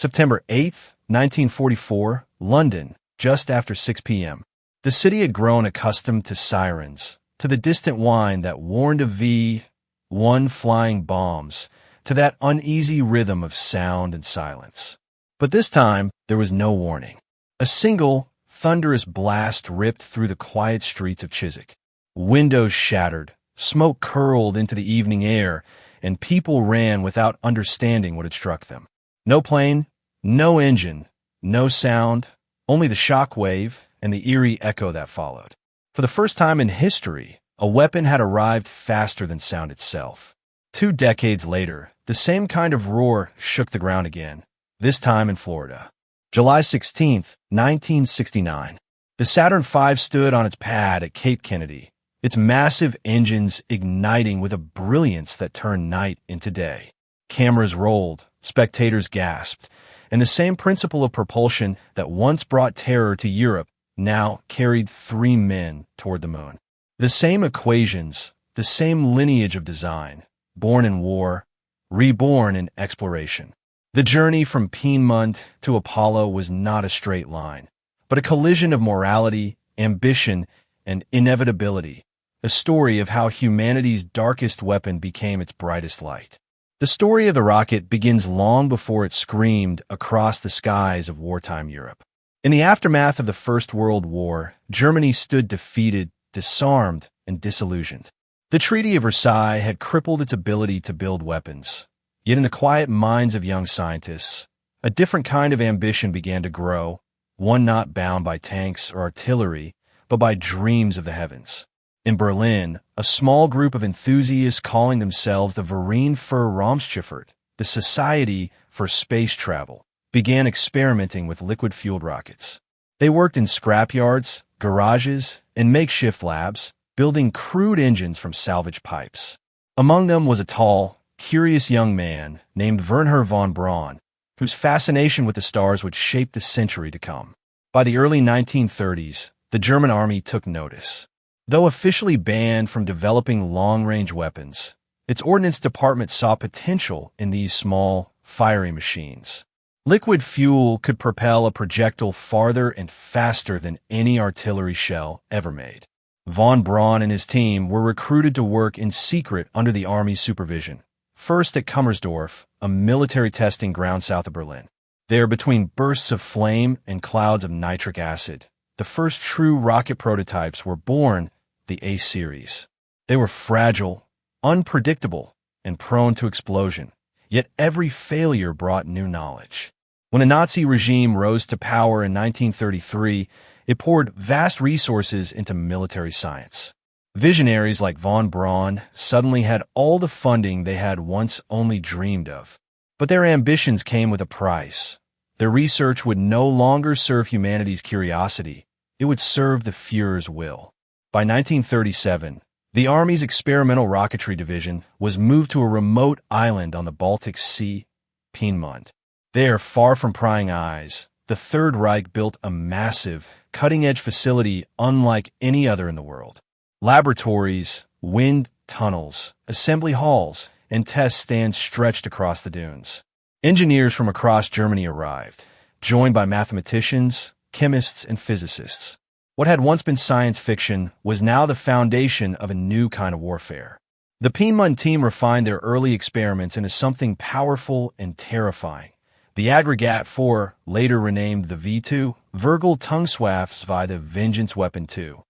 September 8th, 1944, London, just after 6 p.m. The city had grown accustomed to sirens, to the distant whine that warned of V1 flying bombs, to that uneasy rhythm of sound and silence. But this time, there was no warning. A single, thunderous blast ripped through the quiet streets of Chiswick. Windows shattered, smoke curled into the evening air, and people ran without understanding what had struck them. No plane, no engine, no sound, only the shock wave and the eerie echo that followed. For the first time in history, a weapon had arrived faster than sound itself. 2 decades later, the same kind of roar shook the ground again, this time in Florida. July 16th, 1969. The Saturn V stood on its pad at Cape Kennedy, its massive engines igniting with a brilliance that turned night into day. Cameras rolled, spectators gasped, and the same principle of propulsion that once brought terror to Europe now carried 3 men toward the moon. The same equations, the same lineage of design, born in war, reborn in exploration. The journey from Peenemünde to Apollo was not a straight line, but a collision of morality, ambition, and inevitability, a story of how humanity's darkest weapon became its brightest light. The story of the rocket begins long before it screamed across the skies of wartime Europe. In the aftermath of the First World War, Germany stood defeated, disarmed, and disillusioned. The Treaty of Versailles had crippled its ability to build weapons. Yet in the quiet minds of young scientists, a different kind of ambition began to grow, one not bound by tanks or artillery, but by dreams of the heavens. In Berlin, a small group of enthusiasts calling themselves the Verein für Raumschifffahrt, the Society for Space Travel, began experimenting with liquid-fueled rockets. They worked in scrapyards, garages, and makeshift labs, building crude engines from salvage pipes. Among them was a tall, curious young man named Wernher von Braun, whose fascination with the stars would shape the century to come. By the early 1930s, the German army took notice. Though officially banned from developing long-range weapons, its ordnance department saw potential in these small, fiery machines. Liquid fuel could propel a projectile farther and faster than any artillery shell ever made. Von Braun and his team were recruited to work in secret under the Army's supervision, first at Kummersdorf, a military testing ground south of Berlin. There, between bursts of flame and clouds of nitric acid, the first true rocket prototypes were born, the A-series. They were fragile, unpredictable, and prone to explosion, yet every failure brought new knowledge. When the Nazi regime rose to power in 1933, it poured vast resources into military science. Visionaries like von Braun suddenly had all the funding they had once only dreamed of. But their ambitions came with a price. Their research would no longer serve humanity's curiosity, it would serve the Führer's will. By 1937, the Army's experimental rocketry division was moved to a remote island on the Baltic Sea, Peenemünde. There, far from prying eyes, the Third Reich built a massive, cutting-edge facility unlike any other in the world. Laboratories, wind tunnels, assembly halls, and test stands stretched across the dunes. Engineers from across Germany arrived, joined by mathematicians, chemists, and physicists. What had once been science fiction was now the foundation of a new kind of warfare. The Peenemünde team refined their early experiments into something powerful and terrifying. The Aggregat 4, later renamed the V2, Vergeltungswaffen, Vengeance Weapon 2.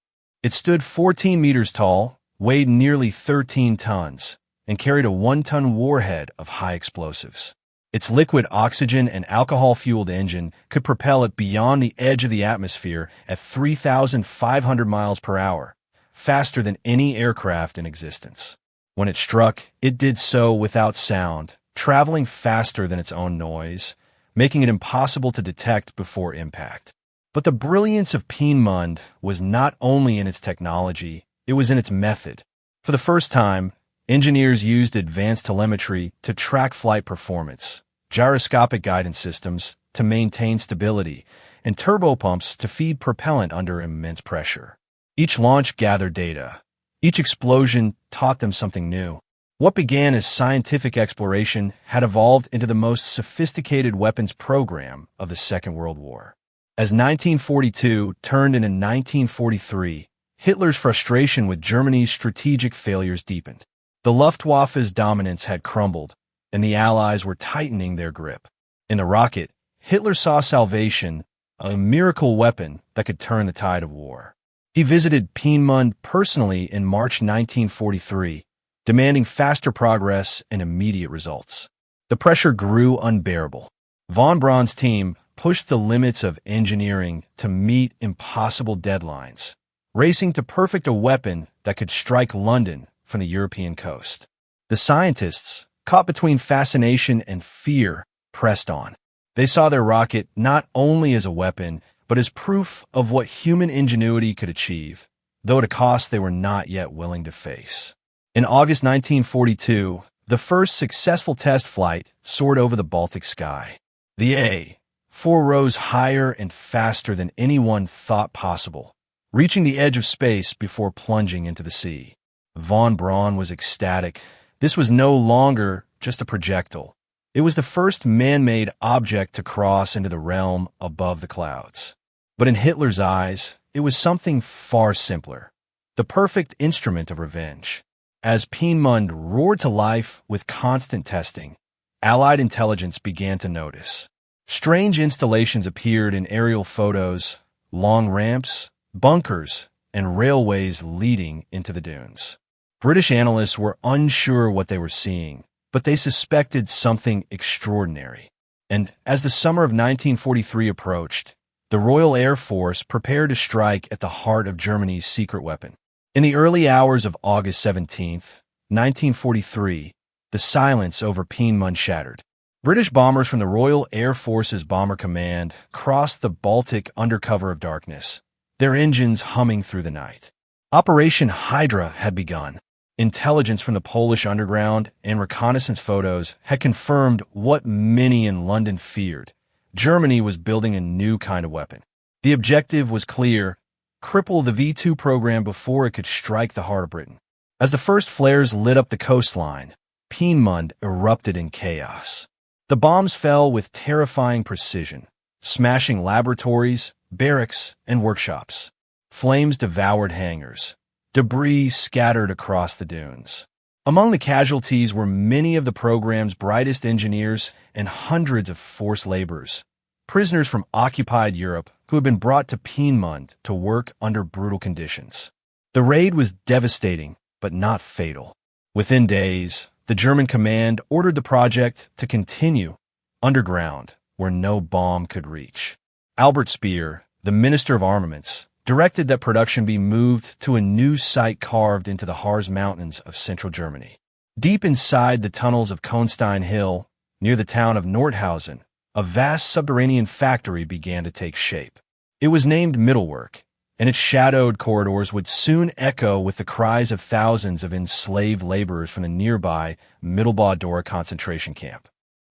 It stood 14 meters tall, weighed nearly 13 tons, and carried a 1-ton warhead of high explosives. Its liquid oxygen and alcohol-fueled engine could propel it beyond the edge of the atmosphere at 3,500 miles per hour, faster than any aircraft in existence. When it struck, it did so without sound, traveling faster than its own noise, making it impossible to detect before impact. But the brilliance of Peenemünde was not only in its technology, it was in its method. For the first time, engineers used advanced telemetry to track flight performance, gyroscopic guidance systems to maintain stability, and turbopumps to feed propellant under immense pressure. Each launch gathered data. Each explosion taught them something new. What began as scientific exploration had evolved into the most sophisticated weapons program of the Second World War. As 1942 turned into 1943, Hitler's frustration with Germany's strategic failures deepened. The Luftwaffe's dominance had crumbled, and the Allies were tightening their grip. In the rocket, Hitler saw salvation, a miracle weapon that could turn the tide of war. He visited Peenemünde personally in March 1943, demanding faster progress and immediate results. The pressure grew unbearable. Von Braun's team pushed the limits of engineering to meet impossible deadlines, racing to perfect a weapon that could strike London from the European coast. The scientists, caught between fascination and fear, pressed on. They saw their rocket not only as a weapon, but as proof of what human ingenuity could achieve, though at a cost they were not yet willing to face. In August 1942, the first successful test flight soared over the Baltic sky. The A-4 rose higher and faster than anyone thought possible, reaching the edge of space before plunging into the sea. Von Braun was ecstatic. This was no longer just a projectile. It was the first man-made object to cross into the realm above the clouds. But in Hitler's eyes, it was something far simpler, the perfect instrument of revenge. As Peenemünde roared to life with constant testing, Allied intelligence began to notice. Strange installations appeared in aerial photos, long ramps, bunkers, and railways leading into the dunes. British analysts were unsure what they were seeing, but they suspected something extraordinary. And as the summer of 1943 approached, the Royal Air Force prepared to strike at the heart of Germany's secret weapon. In the early hours of August 17, 1943, the silence over Peenemünde shattered. British bombers from the Royal Air Force's Bomber Command crossed the Baltic under cover of darkness, their engines humming through the night. Operation Hydra had begun. Intelligence from the Polish underground and reconnaissance photos had confirmed what many in London feared. Germany was building a new kind of weapon. The objective was clear: cripple the V-2 program before it could strike the heart of Britain. As the first flares lit up the coastline, Peenemünde erupted in chaos. The bombs fell with terrifying precision, smashing laboratories, barracks, and workshops. Flames devoured hangars. Debris scattered across the dunes. Among the casualties were many of the program's brightest engineers and hundreds of forced laborers, prisoners from occupied Europe who had been brought to Peenemünde to work under brutal conditions. The raid was devastating, but not fatal. Within days, the German command ordered the project to continue underground, where no bomb could reach. Albert Speer, the Minister of Armaments, directed that production be moved to a new site carved into the Harz Mountains of central Germany. Deep inside the tunnels of Konstein Hill, near the town of Nordhausen, a vast subterranean factory began to take shape. It was named Mittelwerk, and its shadowed corridors would soon echo with the cries of thousands of enslaved laborers from the nearby Mittelbau-Dora concentration camp.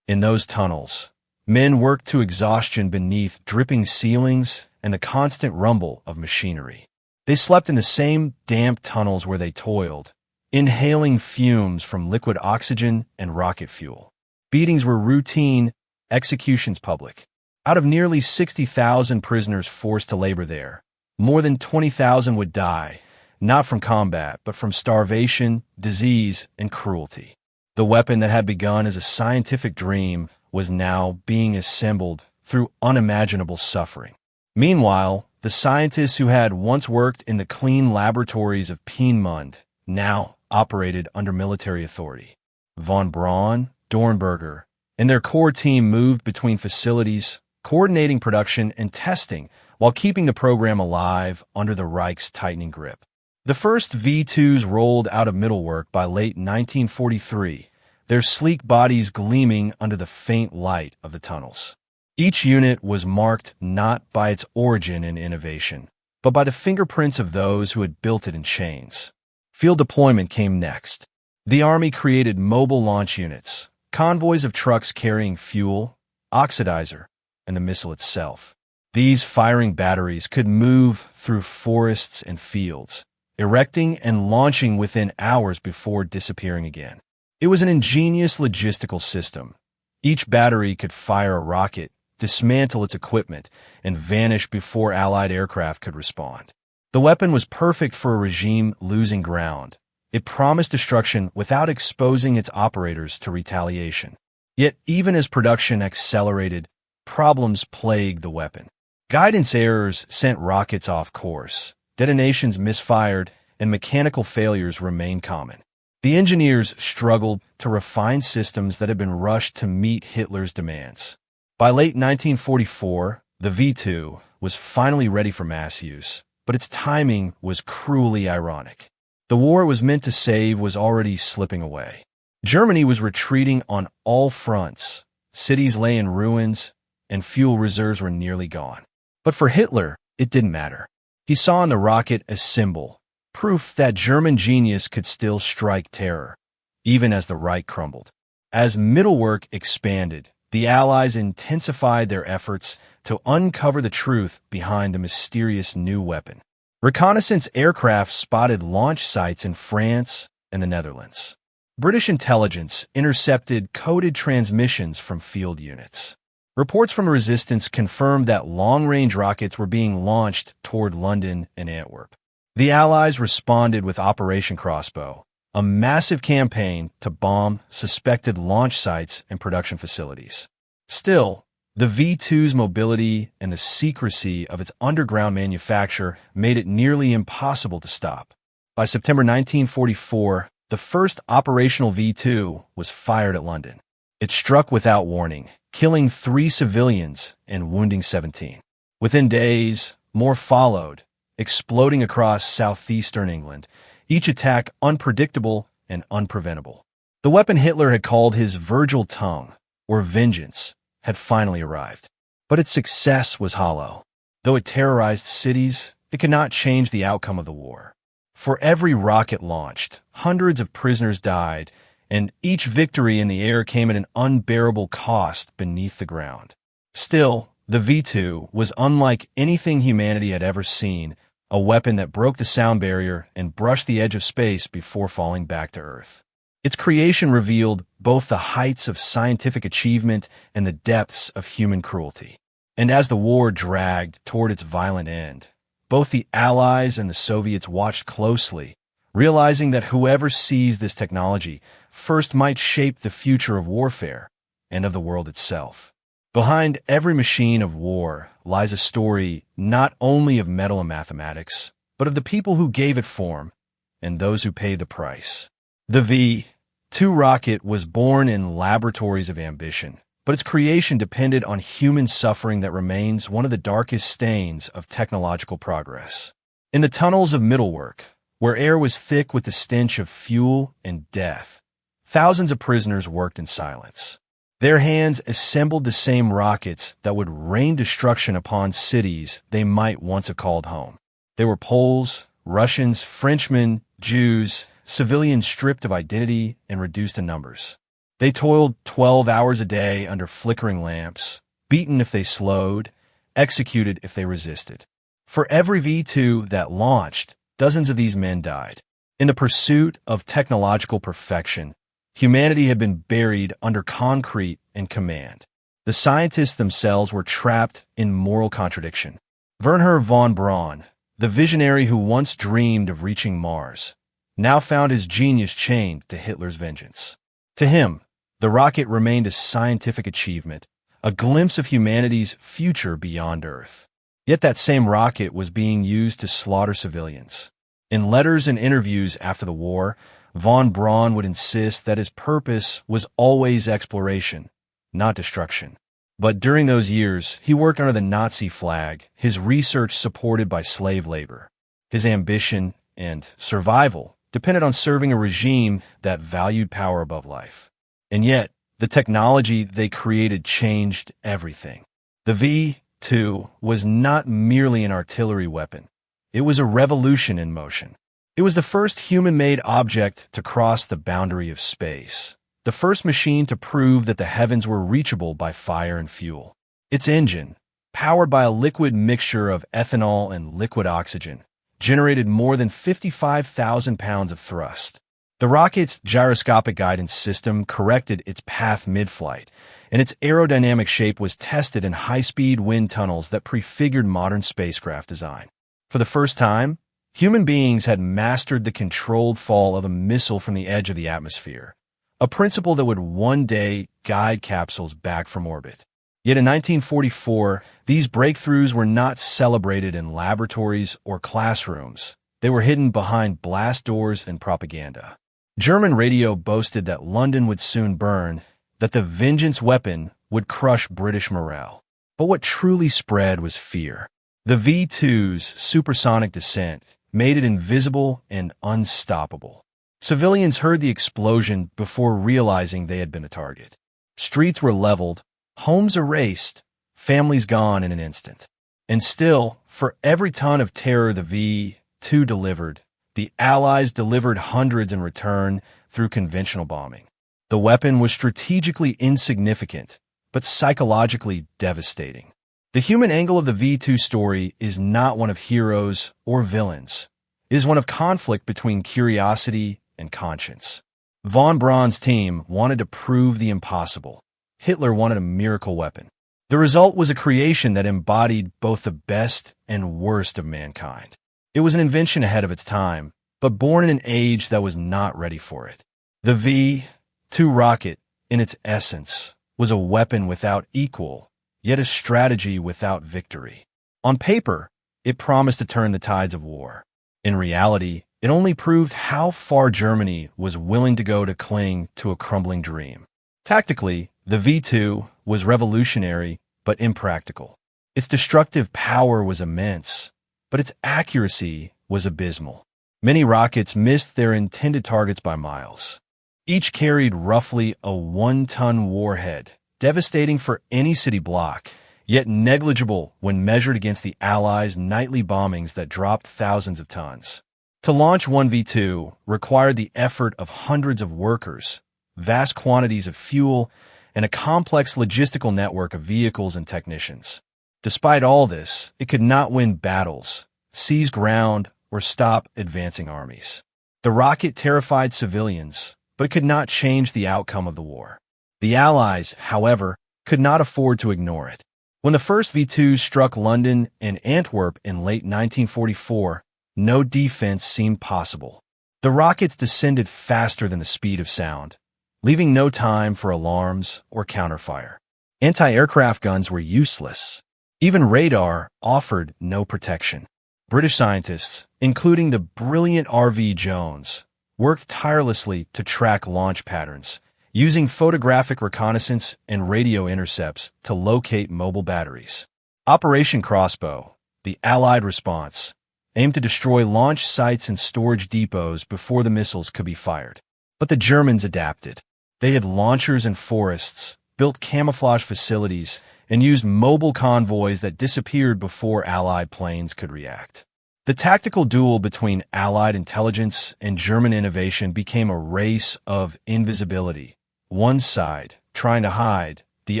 In those tunnels, men worked to exhaustion beneath dripping ceilings and the constant rumble of machinery. They slept in the same damp tunnels where they toiled, inhaling fumes from liquid oxygen and rocket fuel. Beatings were routine, executions public. Out of nearly 60,000 prisoners forced to labor there, more than 20,000 would die, not from combat, but from starvation, disease, and cruelty. The weapon that had begun as a scientific dream was now being assembled through unimaginable suffering. Meanwhile, the scientists who had once worked in the clean laboratories of Peenemünde now operated under military authority. Von Braun, Dornberger, and their core team moved between facilities, coordinating production and testing while keeping the program alive under the Reich's tightening grip. The first V-2s rolled out of Mittelwerk by late 1943, their sleek bodies gleaming under the faint light of the tunnels. Each unit was marked not by its origin and innovation, but by the fingerprints of those who had built it in chains. Field deployment came next. The Army created mobile launch units, convoys of trucks carrying fuel, oxidizer, and the missile itself. These firing batteries could move through forests and fields, erecting and launching within hours before disappearing again. It was an ingenious logistical system. Each battery could fire a rocket, dismantle its equipment, and vanish before Allied aircraft could respond. The weapon was perfect for a regime losing ground. It promised destruction without exposing its operators to retaliation. Yet, even as production accelerated, problems plagued the weapon. Guidance errors sent rockets off course, detonations misfired, and mechanical failures remained common. The engineers struggled to refine systems that had been rushed to meet Hitler's demands. By late 1944, the V-2 was finally ready for mass use, but its timing was cruelly ironic. The war it was meant to save was already slipping away. Germany was retreating on all fronts. Cities lay in ruins, and fuel reserves were nearly gone. But for Hitler, it didn't matter. He saw in the rocket a symbol, proof that German genius could still strike terror, even as the Reich crumbled. As Mittelwerk expanded, the Allies intensified their efforts to uncover the truth behind the mysterious new weapon. Reconnaissance aircraft spotted launch sites in France and the Netherlands. British intelligence intercepted coded transmissions from field units. Reports from the resistance confirmed that long-range rockets were being launched toward London and Antwerp. The Allies responded with Operation Crossbow, a massive campaign to bomb suspected launch sites and production facilities. Still, the V-2's mobility and the secrecy of its underground manufacture made it nearly impossible to stop. By September 1944, the first operational V-2 was fired at London. It struck without warning, killing 3 civilians and wounding 17. Within days, more followed, exploding across southeastern England, each attack unpredictable and unpreventable. The weapon Hitler had called his Virgil tongue, or vengeance, had finally arrived. But its success was hollow. Though it terrorized cities, it could not change the outcome of the war. For every rocket launched, hundreds of prisoners died, and each victory in the air came at an unbearable cost beneath the ground. Still, the V-2 was unlike anything humanity had ever seen, a weapon that broke the sound barrier and brushed the edge of space before falling back to Earth. Its creation revealed both the heights of scientific achievement and the depths of human cruelty. And as the war dragged toward its violent end, both the Allies and the Soviets watched closely, realizing that whoever seized this technology first might shape the future of warfare and of the world itself. Behind every machine of war lies a story not only of metal and mathematics, but of the people who gave it form and those who paid the price. The V-2 rocket was born in laboratories of ambition, but its creation depended on human suffering that remains one of the darkest stains of technological progress. In the tunnels of Mittelwerk, where air was thick with the stench of fuel and death, thousands of prisoners worked in silence. Their hands assembled the same rockets that would rain destruction upon cities they might once have called home. They were Poles, Russians, Frenchmen, Jews, civilians stripped of identity and reduced to numbers. They toiled 12 hours a day under flickering lamps, beaten if they slowed, executed if they resisted. For every V-2 that launched, dozens of these men died. In the pursuit of technological perfection, humanity had been buried under concrete and command. The scientists themselves were trapped in moral contradiction. Wernher von Braun, the visionary who once dreamed of reaching Mars, now found his genius chained to Hitler's vengeance. To him, the rocket remained a scientific achievement, a glimpse of humanity's future beyond Earth. Yet that same rocket was being used to slaughter civilians. In letters and interviews after the war, von Braun would insist that his purpose was always exploration, not destruction. But during those years, he worked under the Nazi flag, his research supported by slave labor. His ambition and survival depended on serving a regime that valued power above life. And yet, the technology they created changed everything. The V-2 was not merely an artillery weapon. It was a revolution in motion. It was the first human-made object to cross the boundary of space, the first machine to prove that the heavens were reachable by fire and fuel. Its engine, powered by a liquid mixture of ethanol and liquid oxygen, generated more than 55,000 pounds of thrust. The rocket's gyroscopic guidance system corrected its path mid-flight, and its aerodynamic shape was tested in high-speed wind tunnels that prefigured modern spacecraft design. For the first time, human beings had mastered the controlled fall of a missile from the edge of the atmosphere, a principle that would one day guide capsules back from orbit. Yet in 1944, these breakthroughs were not celebrated in laboratories or classrooms. They were hidden behind blast doors and propaganda. German radio boasted that London would soon burn, that the vengeance weapon would crush British morale. But what truly spread was fear. The V-2's supersonic descent made it invisible and unstoppable. Civilians heard the explosion before realizing they had been a target. Streets were leveled, homes erased, families gone in an instant. And still, for every ton of terror the V-2 delivered, the Allies delivered hundreds in return through conventional bombing. The weapon was strategically insignificant, but psychologically devastating. The human angle of the V-2 story is not one of heroes or villains. It is one of conflict between curiosity and conscience. Von Braun's team wanted to prove the impossible. Hitler wanted a miracle weapon. The result was a creation that embodied both the best and worst of mankind. It was an invention ahead of its time, but born in an age that was not ready for it. The V-2 rocket, in its essence, was a weapon without equal, yet a strategy without victory. On paper, it promised to turn the tides of war. In reality, it only proved how far Germany was willing to go to cling to a crumbling dream. Tactically, the V-2 was revolutionary but impractical. Its destructive power was immense, but its accuracy was abysmal. Many rockets missed their intended targets by miles. Each carried roughly a 1-ton warhead, devastating for any city block, yet negligible when measured against the Allies' nightly bombings that dropped thousands of tons. To launch one V-2 required the effort of hundreds of workers, vast quantities of fuel, and a complex logistical network of vehicles and technicians. Despite all this, it could not win battles, seize ground, or stop advancing armies. The rocket terrified civilians, but it could not change the outcome of the war. The Allies, however, could not afford to ignore it. When the first V-2 struck London and Antwerp in late 1944, no defense seemed possible. The rockets descended faster than the speed of sound, leaving no time for alarms or counterfire. Anti-aircraft guns were useless. Even radar offered no protection. British scientists, including the brilliant R.V. Jones, worked tirelessly to track launch patterns, using photographic reconnaissance and radio intercepts to locate mobile batteries. Operation Crossbow, the Allied response, aimed to destroy launch sites and storage depots before the missiles could be fired. But the Germans adapted. They had launchers in forests, built camouflage facilities, and used mobile convoys that disappeared before Allied planes could react. The tactical duel between Allied intelligence and German innovation became a race of invisibility, one side trying to hide, the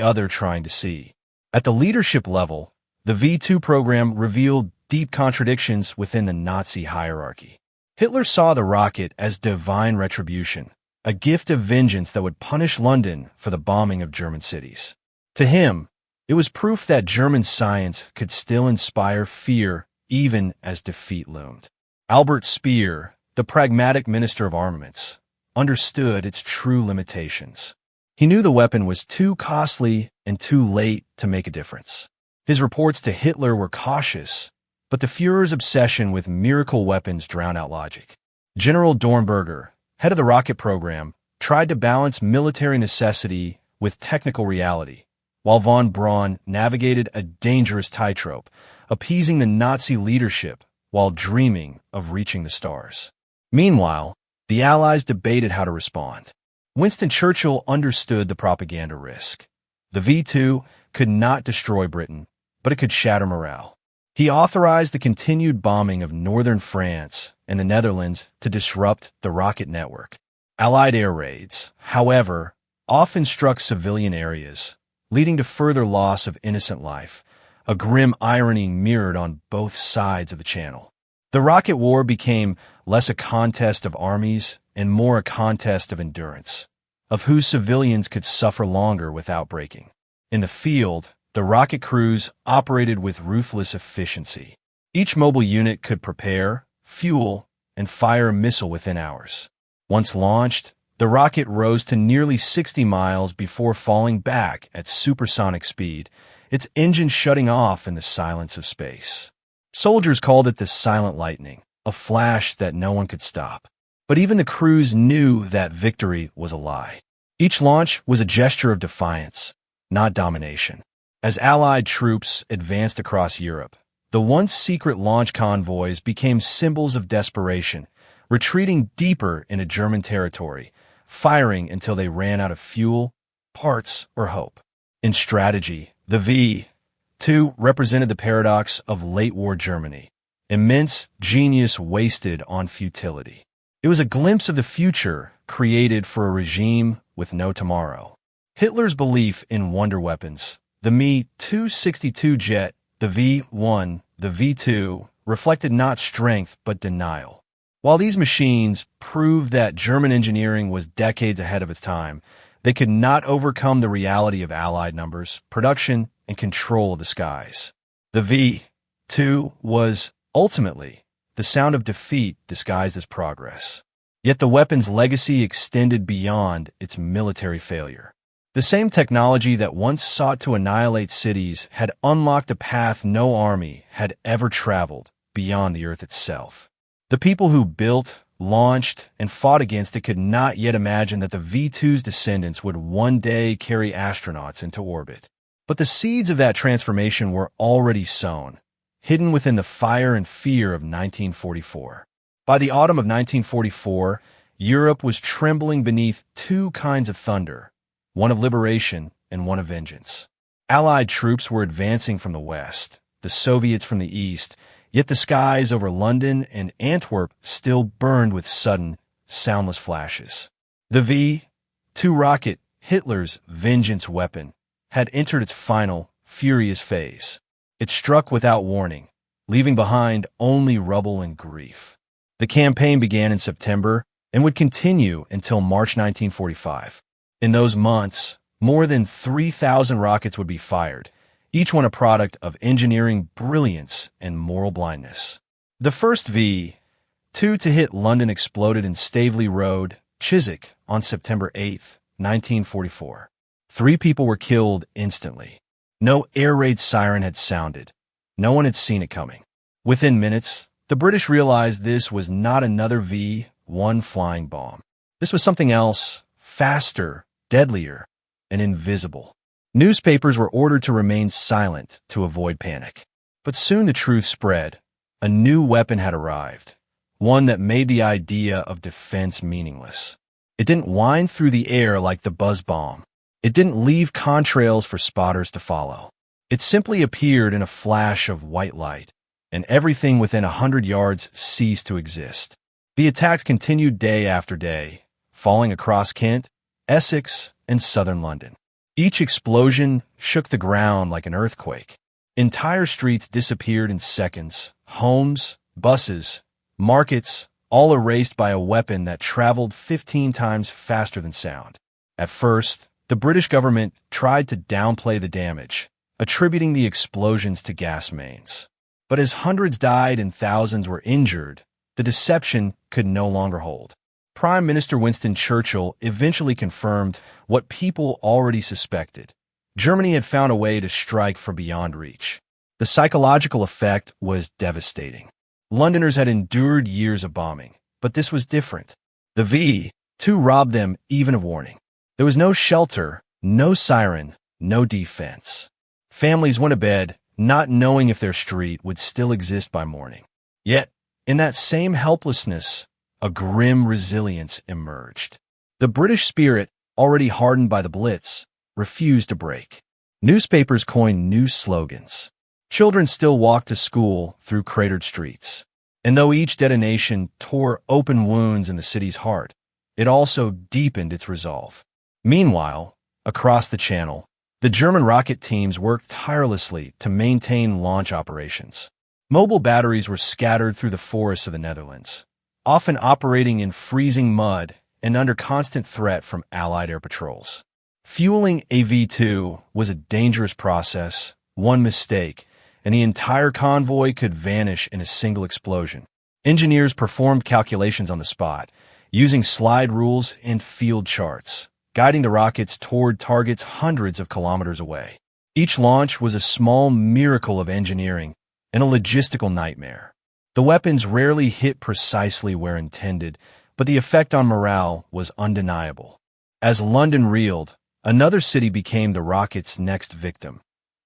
other trying to see. At the leadership level, the V-2 program revealed deep contradictions within the Nazi hierarchy. Hitler saw the rocket as divine retribution, a gift of vengeance that would punish London for the bombing of German cities. To him, it was proof that German science could still inspire fear even as defeat loomed. Albert Speer, the pragmatic minister of armaments, understood its true limitations. He knew the weapon was too costly and too late to make a difference. His reports to Hitler were cautious, but the Führer's obsession with miracle weapons drowned out logic. General Dornberger, head of the rocket program, tried to balance military necessity with technical reality, while von Braun navigated a dangerous tightrope, appeasing the Nazi leadership while dreaming of reaching the stars. Meanwhile, the Allies debated how to respond. Winston Churchill understood the propaganda risk. The V-2 could not destroy Britain, but it could shatter morale. He authorized the continued bombing of northern France and the Netherlands to disrupt the rocket network. Allied air raids, however, often struck civilian areas, leading to further loss of innocent life, a grim irony mirrored on both sides of the channel. The rocket war became less a contest of armies and more a contest of endurance, of whose civilians could suffer longer without breaking. In the field, the rocket crews operated with ruthless efficiency. Each mobile unit could prepare, fuel, and fire a missile within hours. Once launched, the rocket rose to nearly 60 miles before falling back at supersonic speed, its engine shutting off in the silence of space. Soldiers called it the silent lightning, a flash that no one could stop. But even the crews knew that victory was a lie. Each launch was a gesture of defiance, not domination. As Allied troops advanced across Europe, the once secret launch convoys became symbols of desperation, retreating deeper into German territory, firing until they ran out of fuel, parts, or hope. In strategy, the V-2 represented the paradox of late-war Germany. Immense genius wasted on futility. It was a glimpse of the future created for a regime with no tomorrow. Hitler's belief in wonder weapons, the Me-262 jet, the V-1, the V-2, reflected not strength but denial. While these machines proved that German engineering was decades ahead of its time, they could not overcome the reality of Allied numbers, production, and control of the skies. The V-2 was, ultimately, the sound of defeat disguised as progress. Yet the weapon's legacy extended beyond its military failure. The same technology that once sought to annihilate cities had unlocked a path no army had ever traveled beyond the Earth itself. The people who built, launched, and fought against it could not yet imagine that the V-2's descendants would one day carry astronauts into orbit. But the seeds of that transformation were already sown, hidden within the fire and fear of 1944. By the autumn of 1944, Europe was trembling beneath two kinds of thunder, one of liberation and one of vengeance. Allied troops were advancing from the west, the Soviets from the east, yet the skies over London and Antwerp still burned with sudden, soundless flashes. The V-2 rocket, Hitler's vengeance weapon, had entered its final, furious phase. It struck without warning, leaving behind only rubble and grief. The campaign began in September and would continue until March 1945. In those months, more than 3,000 rockets would be fired, each one a product of engineering brilliance and moral blindness. The first V-2 to hit London exploded in Staveley Road, Chiswick, on September 8, 1944. 3 people were killed instantly. No air raid siren had sounded. No one had seen it coming. Within minutes, the British realized this was not another V-1 flying bomb. This was something else, faster, deadlier, and invisible. Newspapers were ordered to remain silent to avoid panic. But soon the truth spread. A new weapon had arrived, one that made the idea of defense meaningless. It didn't wind through the air like the buzz bomb. It didn't leave contrails for spotters to follow. It simply appeared in a flash of white light, and everything within 100 yards ceased to exist. The attacks continued day after day, falling across Kent, Essex, and southern London. Each explosion shook the ground like an earthquake. Entire streets disappeared in seconds, homes, buses, markets, all erased by a weapon that traveled 15 times faster than sound. At first, the British government tried to downplay the damage, attributing the explosions to gas mains. But as hundreds died and thousands were injured, the deception could no longer hold. Prime Minister Winston Churchill eventually confirmed what people already suspected. Germany had found a way to strike from beyond reach. The psychological effect was devastating. Londoners had endured years of bombing, but this was different. The V-2 robbed them even of warning. There was no shelter, no siren, no defense. Families went to bed, not knowing if their street would still exist by morning. Yet, in that same helplessness, a grim resilience emerged. The British spirit, already hardened by the Blitz, refused to break. Newspapers coined new slogans. Children still walked to school through cratered streets. And though each detonation tore open wounds in the city's heart, it also deepened its resolve. Meanwhile, across the Channel, the German rocket teams worked tirelessly to maintain launch operations. Mobile batteries were scattered through the forests of the Netherlands, often operating in freezing mud and under constant threat from Allied air patrols. Fueling a V-2 was a dangerous process. One mistake, and the entire convoy could vanish in a single explosion. Engineers performed calculations on the spot, using slide rules and field charts, guiding the rockets toward targets hundreds of kilometers away. Each launch was a small miracle of engineering and a logistical nightmare. The weapons rarely hit precisely where intended, but the effect on morale was undeniable. As London reeled, another city became the rocket's next victim,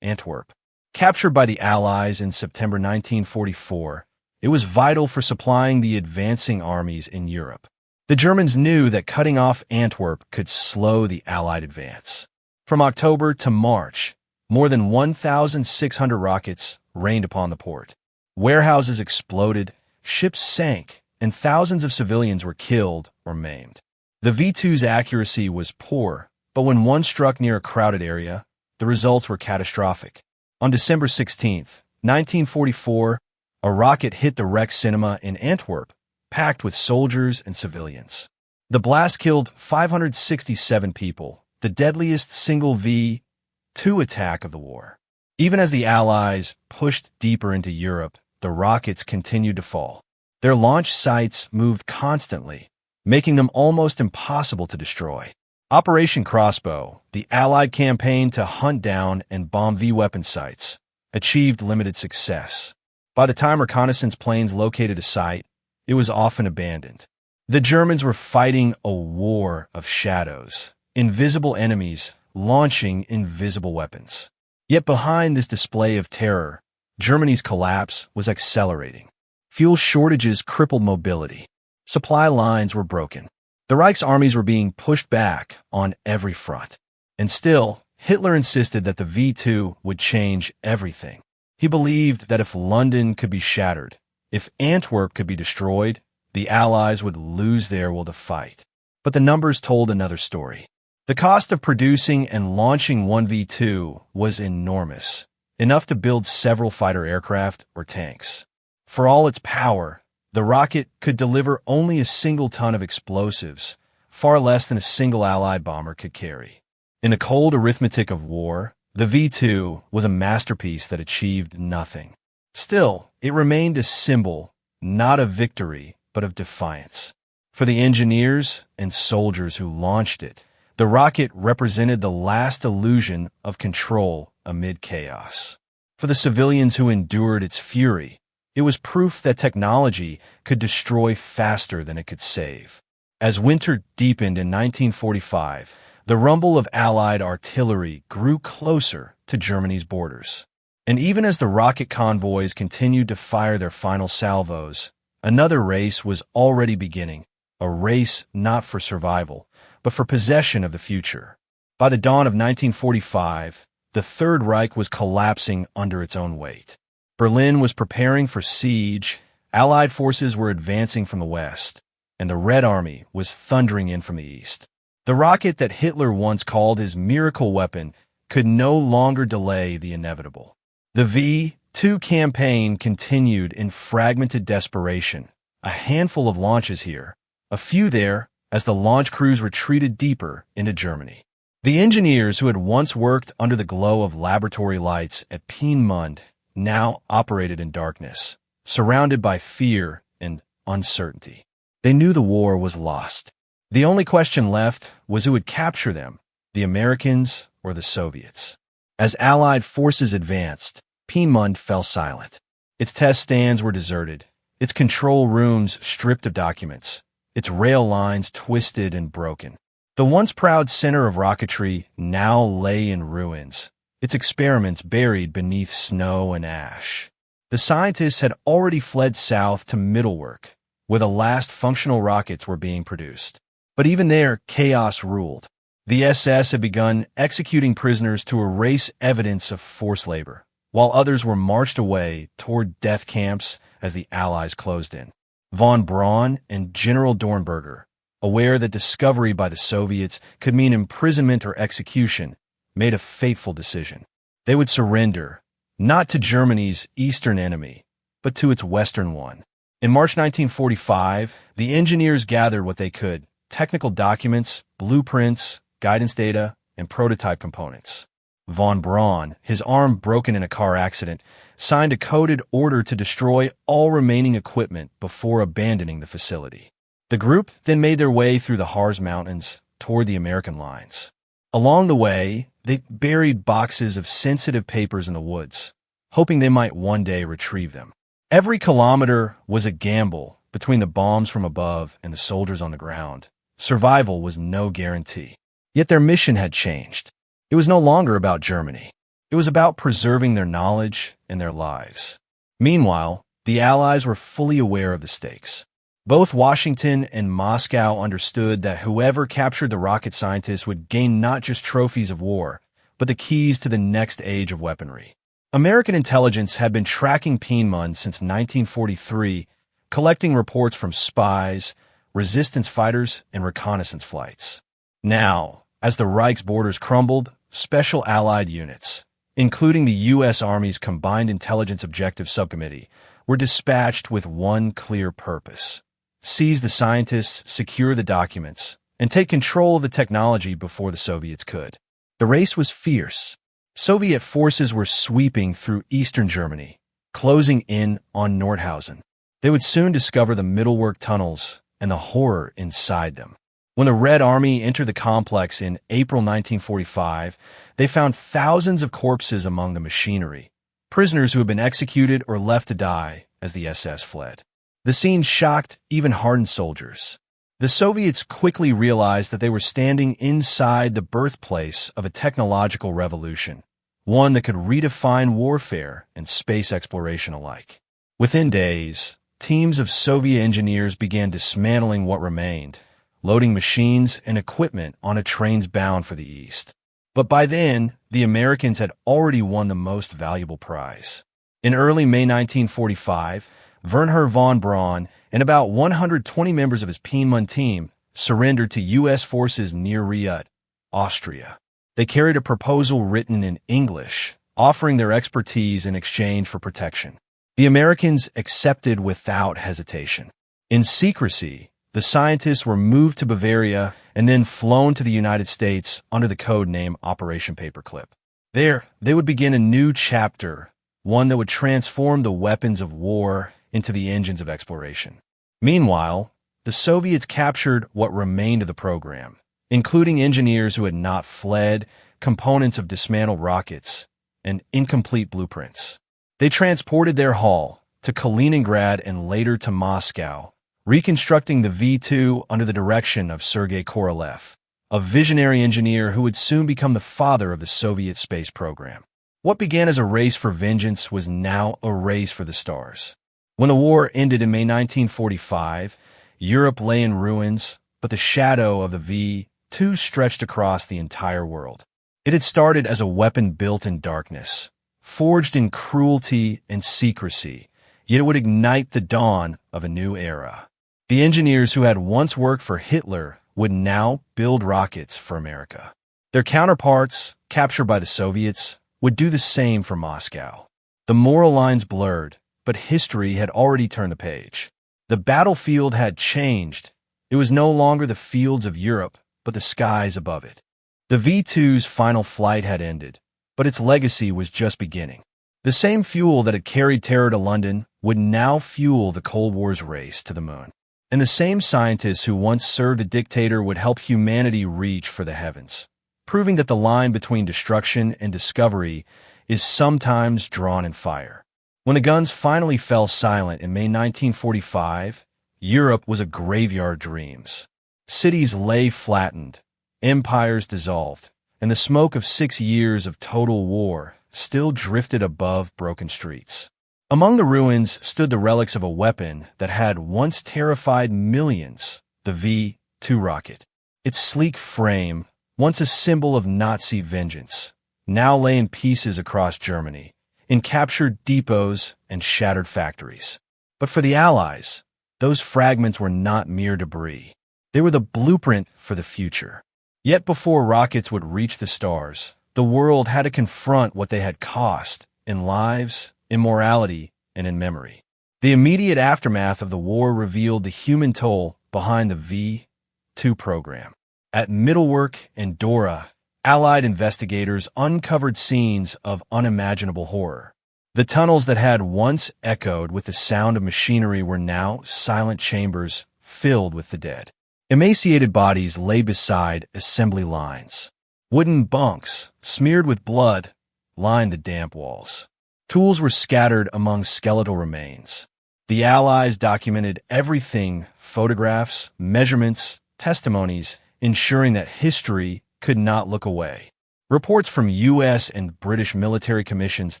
Antwerp. Captured by the Allies in September 1944, it was vital for supplying the advancing armies in Europe. The Germans knew that cutting off Antwerp could slow the Allied advance. From October to March, more than 1,600 rockets rained upon the port. Warehouses exploded, ships sank, and thousands of civilians were killed or maimed. The V-2's accuracy was poor, but when one struck near a crowded area, the results were catastrophic. On December 16, 1944, a rocket hit the Rex Cinema in Antwerp, packed with soldiers and civilians. The blast killed 567 people, the deadliest single V-2 attack of the war. Even as the Allies pushed deeper into Europe, the rockets continued to fall. Their launch sites moved constantly, making them almost impossible to destroy. Operation Crossbow, the Allied campaign to hunt down and bomb V-weapon sites, achieved limited success. By the time reconnaissance planes located a site, it was often abandoned. The Germans were fighting a war of shadows, invisible enemies launching invisible weapons. Yet behind this display of terror, Germany's collapse was accelerating. Fuel shortages crippled mobility. Supply lines were broken. The Reich's armies were being pushed back on every front. And still, Hitler insisted that the V-2 would change everything. He believed that if London could be shattered, if Antwerp could be destroyed, the Allies would lose their will to fight. But the numbers told another story. The cost of producing and launching one V-2 was enormous, enough to build several fighter aircraft or tanks. For all its power, the rocket could deliver only a single ton of explosives, far less than a single Allied bomber could carry. In the cold arithmetic of war, the V-2 was a masterpiece that achieved nothing. Still, it remained a symbol, not of victory, but of defiance. For the engineers and soldiers who launched it, the rocket represented the last illusion of control amid chaos. For the civilians who endured its fury, it was proof that technology could destroy faster than it could save. As winter deepened in 1945, the rumble of Allied artillery grew closer to Germany's borders. And even as the rocket convoys continued to fire their final salvos, another race was already beginning, a race not for survival, but for possession of the future. By the dawn of 1945, the Third Reich was collapsing under its own weight. Berlin was preparing for siege, Allied forces were advancing from the west, and the Red Army was thundering in from the east. The rocket that Hitler once called his miracle weapon could no longer delay the inevitable. The V-2 campaign continued in fragmented desperation, a handful of launches here, a few there, as the launch crews retreated deeper into Germany. The engineers who had once worked under the glow of laboratory lights at Peenemünde now operated in darkness, surrounded by fear and uncertainty. They knew the war was lost. The only question left was who would capture them, the Americans or the Soviets. As Allied forces advanced, Peenemünde fell silent. Its test stands were deserted, its control rooms stripped of documents, its rail lines twisted and broken. The once proud center of rocketry now lay in ruins, its experiments buried beneath snow and ash. The scientists had already fled south to Middlework, where the last functional rockets were being produced. But even there, chaos ruled. The SS had begun executing prisoners to erase evidence of forced labor, while others were marched away toward death camps as the Allies closed in. Von Braun and General Dornberger, aware that discovery by the Soviets could mean imprisonment or execution, made a fateful decision. They would surrender, not to Germany's eastern enemy, but to its western one. In March 1945, the engineers gathered what they could: technical documents, blueprints, guidance data, and prototype components. Von Braun, his arm broken in a car accident, signed a coded order to destroy all remaining equipment before abandoning the facility. The group then made their way through the Harz Mountains toward the American lines. Along the way, they buried boxes of sensitive papers in the woods, hoping they might one day retrieve them. Every kilometer was a gamble between the bombs from above and the soldiers on the ground. Survival was no guarantee. Yet their mission had changed. It was no longer about Germany. It was about preserving their knowledge and their lives. Meanwhile, the Allies were fully aware of the stakes. Both Washington and Moscow understood that whoever captured the rocket scientists would gain not just trophies of war, but the keys to the next age of weaponry. American intelligence had been tracking Peenemünde since 1943, collecting reports from spies, resistance fighters, and reconnaissance flights. Now, as the Reich's borders crumbled, special Allied units, including the U.S. Army's Combined Intelligence Objective Subcommittee, were dispatched with one clear purpose: seize the scientists, secure the documents, and take control of the technology before the Soviets could. The race was fierce. Soviet forces were sweeping through eastern Germany, closing in on Nordhausen. They would soon discover the Mittelwerk tunnels and the horror inside them. When the Red Army entered the complex in April 1945, they found thousands of corpses among the machinery, prisoners who had been executed or left to die as the SS fled. The scene shocked even hardened soldiers. The Soviets quickly realized that they were standing inside the birthplace of a technological revolution, one that could redefine warfare and space exploration alike. Within days, teams of Soviet engineers began dismantling what remained, loading machines and equipment onto trains bound for the east. But by then, the Americans had already won the most valuable prize. In early May 1945, Wernher von Braun and about 120 members of his Peenemünde team surrendered to U.S. forces near Ried, Austria. They carried a proposal written in English, offering their expertise in exchange for protection. The Americans accepted without hesitation. In secrecy, the scientists were moved to Bavaria and then flown to the United States under the code name Operation Paperclip. There, they would begin a new chapter, one that would transform the weapons of war into the engines of exploration. Meanwhile, the Soviets captured what remained of the program, including engineers who had not fled, components of dismantled rockets, and incomplete blueprints. They transported their haul to Kaliningrad and later to Moscow, reconstructing the V-2 under the direction of Sergei Korolev, a visionary engineer who would soon become the father of the Soviet space program. What began as a race for vengeance was now a race for the stars. When the war ended in May 1945, Europe lay in ruins, but the shadow of the V-2 stretched across the entire world. It had started as a weapon built in darkness, forged in cruelty and secrecy, yet it would ignite the dawn of a new era. The engineers who had once worked for Hitler would now build rockets for America. Their counterparts, captured by the Soviets, would do the same for Moscow. The moral lines blurred, but history had already turned the page. The battlefield had changed. It was no longer the fields of Europe, but the skies above it. The V-2's final flight had ended, but its legacy was just beginning. The same fuel that had carried terror to London would now fuel the Cold War's race to the moon. And the same scientists who once served a dictator would help humanity reach for the heavens, proving that the line between destruction and discovery is sometimes drawn in fire. When the guns finally fell silent in May 1945, Europe was a graveyard of dreams. Cities lay flattened, empires dissolved, and the smoke of 6 years of total war still drifted above broken streets. Among the ruins stood the relics of a weapon that had once terrified millions, the V-2 rocket. Its sleek frame, once a symbol of Nazi vengeance, now lay in pieces across Germany, in captured depots and shattered factories. But for the Allies, those fragments were not mere debris. They were the blueprint for the future. Yet before rockets would reach the stars, the world had to confront what they had cost in lives, in morality, and in memory. The immediate aftermath of the war revealed the human toll behind the V2 program. At Mittelwerk and Dora, Allied investigators uncovered scenes of unimaginable horror. The tunnels that had once echoed with the sound of machinery were now silent chambers filled with the dead. Emaciated bodies lay beside assembly lines. Wooden bunks, smeared with blood, lined the damp walls. Tools were scattered among skeletal remains. The Allies documented everything: photographs, measurements, testimonies, ensuring that history could not look away. Reports from U.S. and British military commissions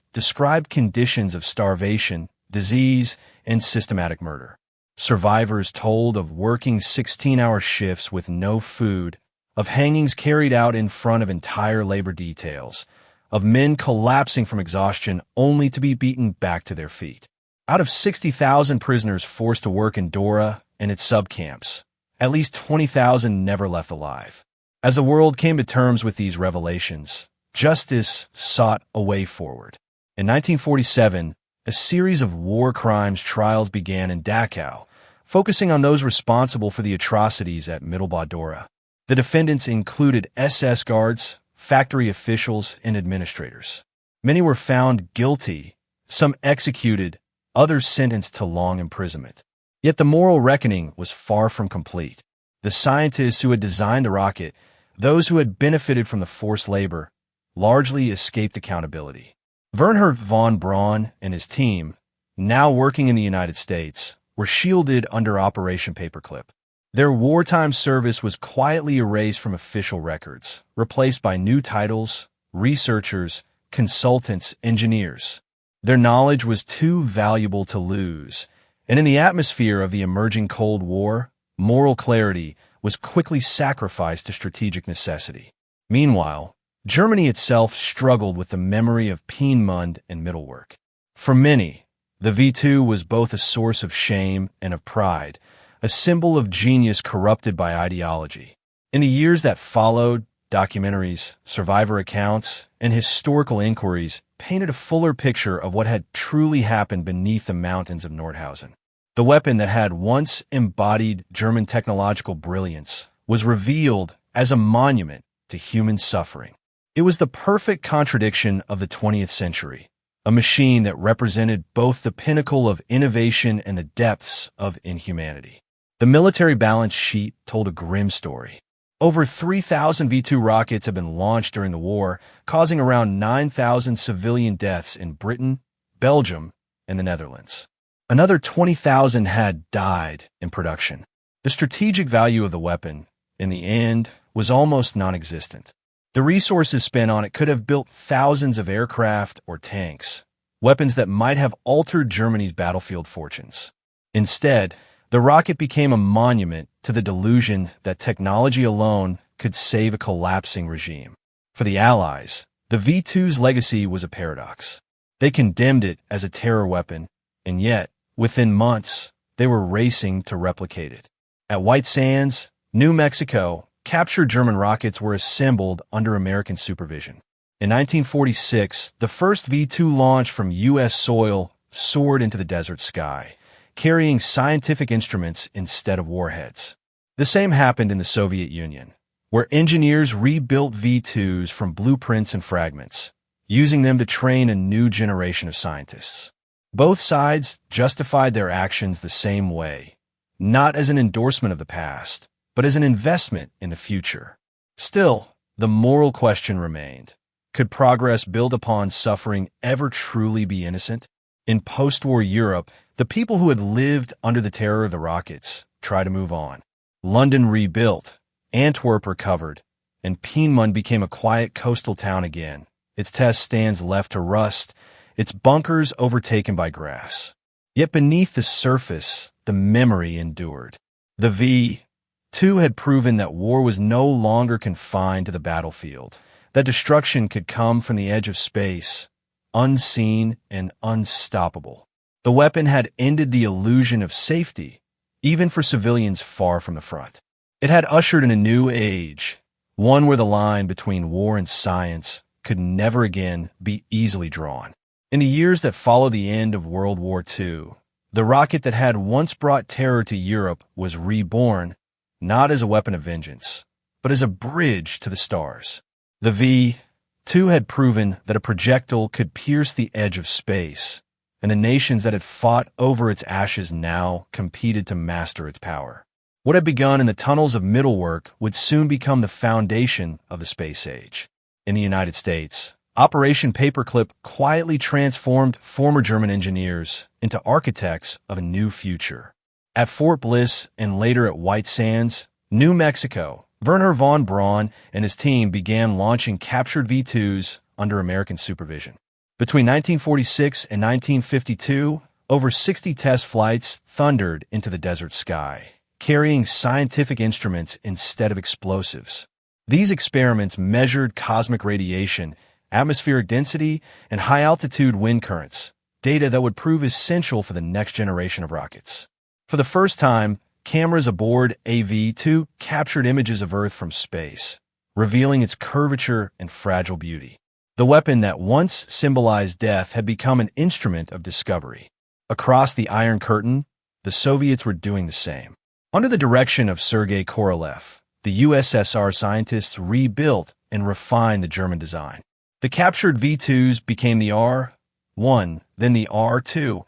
described conditions of starvation, disease, and systematic murder. Survivors told of working 16-hour shifts with no food, of hangings carried out in front of entire labor details, of men collapsing from exhaustion only to be beaten back to their feet. Out of 60,000 prisoners forced to work in Dora and its subcamps, at least 20,000 never left alive. As the world came to terms with these revelations, justice sought a way forward. In 1947, a series of war crimes trials began in Dachau, focusing on those responsible for the atrocities at Mittelbau-Dora. The defendants included SS guards, factory officials, and administrators. Many were found guilty, some executed, others sentenced to long imprisonment. Yet the moral reckoning was far from complete. The scientists who had designed the rocket, those who had benefited from the forced labor, largely escaped accountability. Wernher von Braun and his team, now working in the United States, were shielded under Operation Paperclip. Their wartime service was quietly erased from official records, replaced by new titles: researchers, consultants, engineers. Their knowledge was too valuable to lose, and in the atmosphere of the emerging Cold War, moral clarity was quickly sacrificed to strategic necessity. Meanwhile, Germany itself struggled with the memory of Peenemünde and Mittelwerk. For many, the V2 was both a source of shame and of pride, a symbol of genius corrupted by ideology. In the years that followed, documentaries, survivor accounts, and historical inquiries painted a fuller picture of what had truly happened beneath the mountains of Nordhausen. The weapon that had once embodied German technological brilliance was revealed as a monument to human suffering. It was the perfect contradiction of the 20th century, a machine that represented both the pinnacle of innovation and the depths of inhumanity. The military balance sheet told a grim story. Over 3,000 V2 rockets had been launched during the war, causing around 9,000 civilian deaths in Britain, Belgium, and the Netherlands. Another 20,000 had died in production. The strategic value of the weapon, in the end, was almost non-existent. The resources spent on it could have built thousands of aircraft or tanks, weapons that might have altered Germany's battlefield fortunes. Instead, the rocket became a monument to the delusion that technology alone could save a collapsing regime. For the Allies, the V2's legacy was a paradox. They condemned it as a terror weapon, and yet, within months, they were racing to replicate it. At White Sands, New Mexico, captured German rockets were assembled under American supervision. In 1946, the first V2 launch from U.S. soil soared into the desert sky, carrying scientific instruments instead of warheads. The same happened in the Soviet Union, where engineers rebuilt V2s from blueprints and fragments, using them to train a new generation of scientists. Both sides justified their actions the same way, not as an endorsement of the past, but as an investment in the future. Still, the moral question remained: could progress built upon suffering ever truly be innocent? In post-war Europe, the people who had lived under the terror of the rockets tried to move on. London rebuilt, Antwerp recovered, and Peenemünde became a quiet coastal town again, its test stands left to rust, its bunkers overtaken by grass. Yet beneath the surface, the memory endured. The V2 had proven that war was no longer confined to the battlefield, that destruction could come from the edge of space, unseen and unstoppable. The weapon had ended the illusion of safety, even for civilians far from the front. It had ushered in a new age, one where the line between war and science could never again be easily drawn. In the years that followed the end of World War II, The rocket that had once brought terror to Europe was reborn, not as a weapon of vengeance, but as a bridge to the stars. The V-2 had proven that a projectile could pierce the edge of space, and the nations that had fought over its ashes now competed to master its power. What had begun in the tunnels of Middlework would soon become the foundation of the space age. In the United States, Operation Paperclip quietly transformed former German engineers into architects of a new future. At Fort Bliss and later at White Sands, New Mexico, Wernher von Braun and his team began launching captured V-2s under American supervision. Between 1946 and 1952, over 60 test flights thundered into the desert sky, carrying scientific instruments instead of explosives. These experiments measured cosmic radiation, atmospheric density, and high-altitude wind currents, data that would prove essential for the next generation of rockets. For the first time, cameras aboard a V-2 captured images of Earth from space, revealing its curvature and fragile beauty. The weapon that once symbolized death had become an instrument of discovery. Across the Iron Curtain, the Soviets were doing the same. Under the direction of Sergei Korolev, the USSR scientists rebuilt and refined the German design. The captured V-2s became the R-1, then the R-2,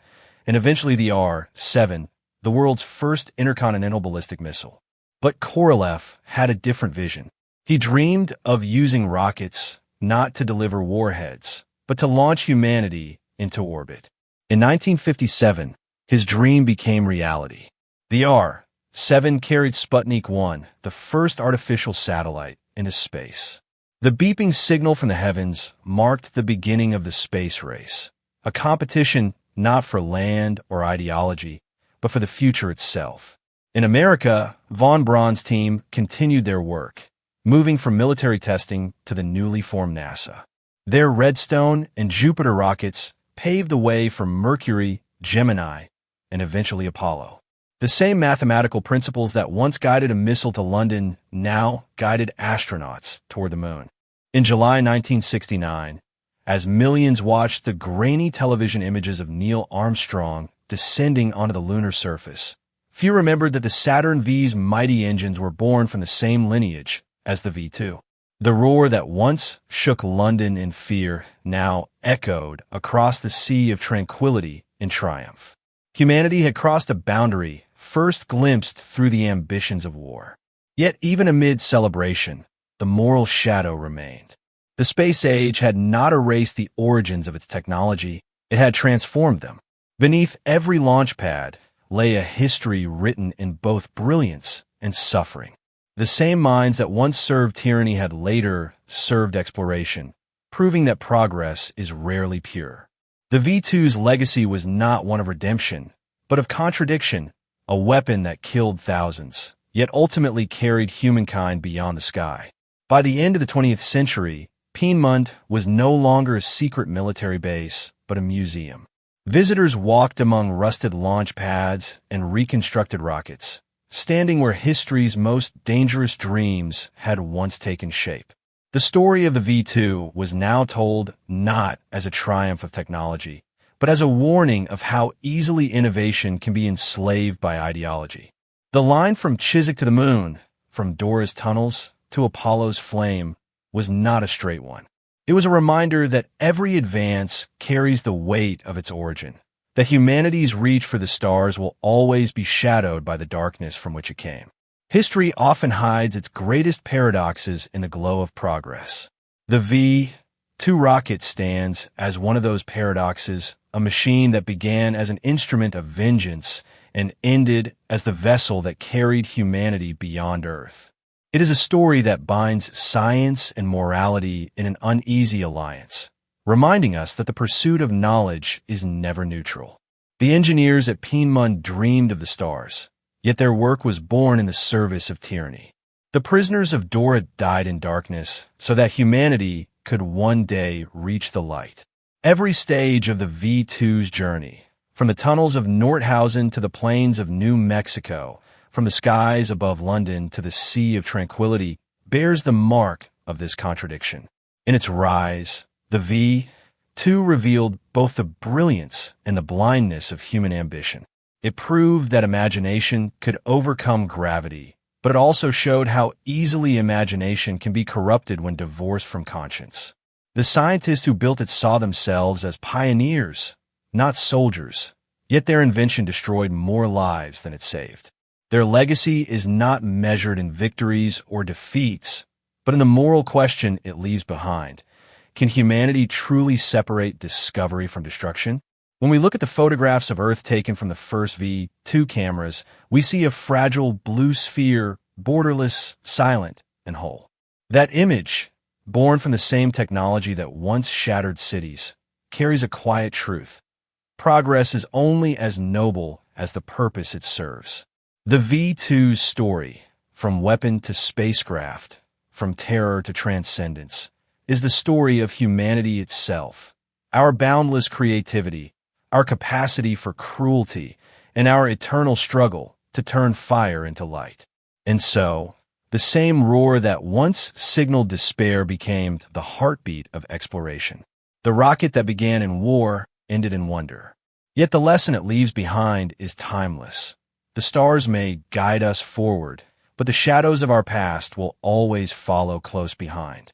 and eventually the R-7, the world's first intercontinental ballistic missile. But Korolev had a different vision. He dreamed of using rockets not to deliver warheads, but to launch humanity into orbit. In 1957, his dream became reality. The R-7 carried Sputnik 1, the first artificial satellite, into space. The beeping signal from the heavens marked the beginning of the space race, a competition not for land or ideology, but for the future itself. In America, von Braun's team continued their work, moving from military testing to the newly formed NASA. Their Redstone and Jupiter rockets paved the way for Mercury, Gemini, and eventually Apollo. The same mathematical principles that once guided a missile to London now guided astronauts toward the moon. In July 1969, as millions watched the grainy television images of Neil Armstrong descending onto the lunar surface, few remembered that the Saturn V's mighty engines were born from the same lineage as the V-2. The roar that once shook London in fear now echoed across the sea of tranquility in triumph. Humanity had crossed a boundary first glimpsed through the ambitions of war. Yet even amid celebration, the moral shadow remained. The space age had not erased the origins of its technology, it had transformed them. Beneath every launch pad lay a history written in both brilliance and suffering. The same minds that once served tyranny had later served exploration, proving that progress is rarely pure. The V-2's legacy was not one of redemption, but of contradiction, a weapon that killed thousands, yet ultimately carried humankind beyond the sky. By the end of the 20th century, Peenemünde was no longer a secret military base, but a museum. Visitors walked among rusted launch pads and reconstructed rockets, standing where history's most dangerous dreams had once taken shape. The story of the V-2 was now told not as a triumph of technology, but as a warning of how easily innovation can be enslaved by ideology. The line from Chiswick to the moon, from Dora's tunnels to Apollo's flame, was not a straight one. It was a reminder that every advance carries the weight of its origin, that humanity's reach for the stars will always be shadowed by the darkness from which it came. History often hides its greatest paradoxes in the glow of progress. The V-2 rocket stands as one of those paradoxes, a machine that began as an instrument of vengeance and ended as the vessel that carried humanity beyond Earth. It is a story that binds science and morality in an uneasy alliance, reminding us that the pursuit of knowledge is never neutral. The engineers at Peenemünde dreamed of the stars, yet their work was born in the service of tyranny. The prisoners of Dora died in darkness so that humanity could one day reach the light. Every stage of the V-2's journey, from the tunnels of Nordhausen to the plains of New Mexico, from the skies above London to the Sea of Tranquility, bears the mark of this contradiction. In its rise, the V-2 revealed both the brilliance and the blindness of human ambition. It proved that imagination could overcome gravity, but it also showed how easily imagination can be corrupted when divorced from conscience. The scientists who built it saw themselves as pioneers, not soldiers, yet their invention destroyed more lives than it saved. Their legacy is not measured in victories or defeats, but in the moral question it leaves behind. Can humanity truly separate discovery from destruction? When we look at the photographs of Earth taken from the first V2 cameras, we see a fragile blue sphere, borderless, silent, and whole. That image, born from the same technology that once shattered cities, carries a quiet truth. Progress is only as noble as the purpose it serves. The V2's story, from weapon to spacecraft, from terror to transcendence, is the story of humanity itself. Our boundless creativity, our capacity for cruelty, and our eternal struggle to turn fire into light. And so, the same roar that once signaled despair became the heartbeat of exploration. The rocket that began in war ended in wonder. Yet the lesson it leaves behind is timeless. The stars may guide us forward, but the shadows of our past will always follow close behind.